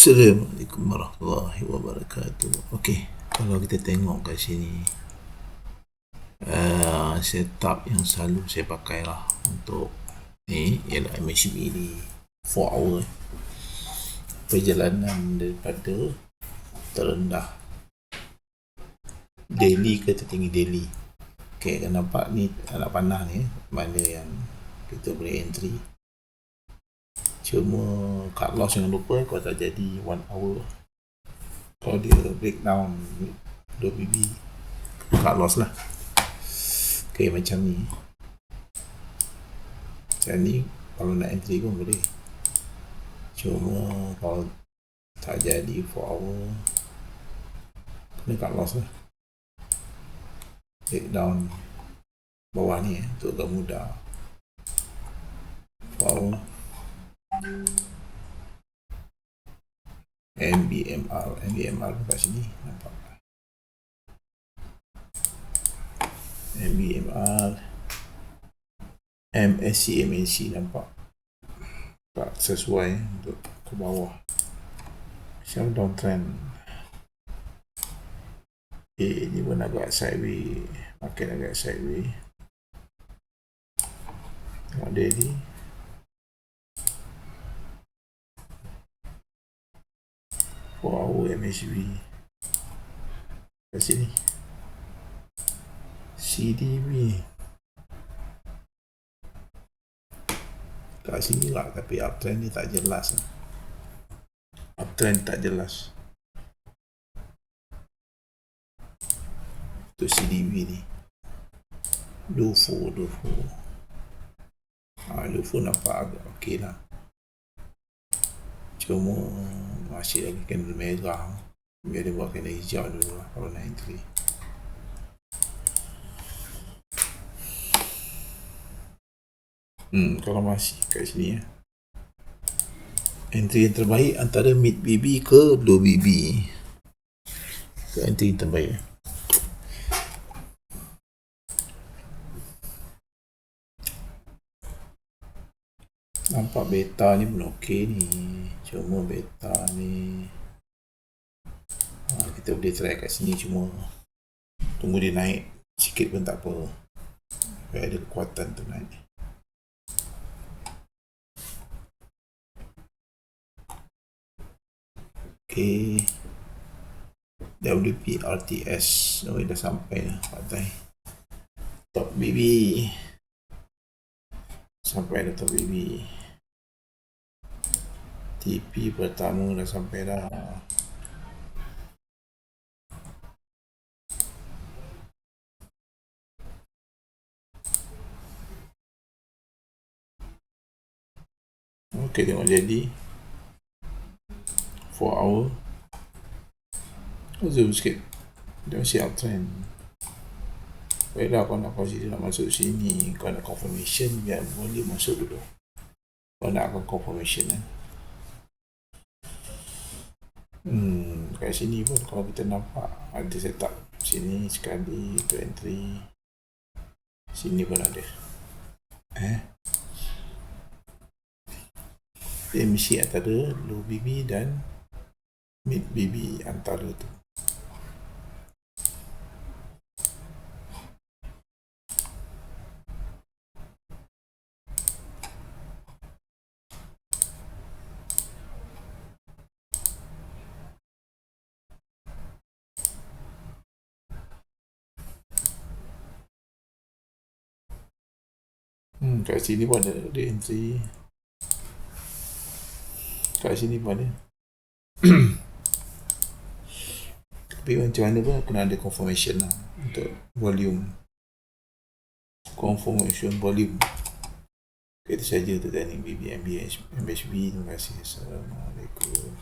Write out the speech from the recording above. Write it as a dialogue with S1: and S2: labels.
S1: Assalamualaikum warahmatullahi wabarakatuh. Okey, kalau kita tengok kat sini, setup yang selalu saya pakai lah untuk ni ialah MHB ni 4 hour perjalanan daripada terendah daily ke tertinggi daily. Okey, nampak ni anak panah ni mana yang kita boleh entry. Cuma cut loss jangan lupa kalau tak jadi 1 hour, kalau dia breakdown 2 BB cut loss lah. Ok, macam ni kalau nak entry pun boleh, cuma kalau tak jadi 4 hour kena cut loss lah, breakdown bawah ni untuk agak mudah 4 hour. MBMR kat sini nampak, MBMR, MACD nampak tak sesuai untuk ke bawah, macam downtrend. Ini pun agak sideways, market agak sideways. Tengok daily, MACD kat sini, CDB kat sini lah, tapi uptrend ni tak jelas. Uptrend tak jelas untuk CDB ni. Dufo nampak agak okey lah, cuma masih lagi candle merah. Biar dia buat candle hijau dulu lah kalau nak entry. Kalau masih kat sini entry yang terbaik antara mid BB ke low BB, ke entry yang terbaik. Nampak beta ni pun okey ni, cuma beta ni kita boleh try kat sini, cuma tunggu dia naik sikit pun tak apa, biar ada kekuatan tu naik. Okay, WP RTS dah sampai dah, partai top BB sampai dah top BB. TP pertama dah sampai dah. Ok, tengok jadi 4 hour zoom sikit, dia masih uptrend. Baiklah, kalau nak consider nak masuk sini, kalau nak confirmation biar boleh masuk dulu. Kalau nak akan confirmation kat sini pun kalau kita nampak ada setup sini sekali untuk entry, sini pun ada dia mesti antara low BB dan mid BB antara tu. Kat sini pun ada entry, kat sini pun ada. Tapi macam mana pun kena ada confirmation lah untuk volume, confirmation volume. Itu saja untuk teknik BB MHB. Terima kasih. Assalamualaikum.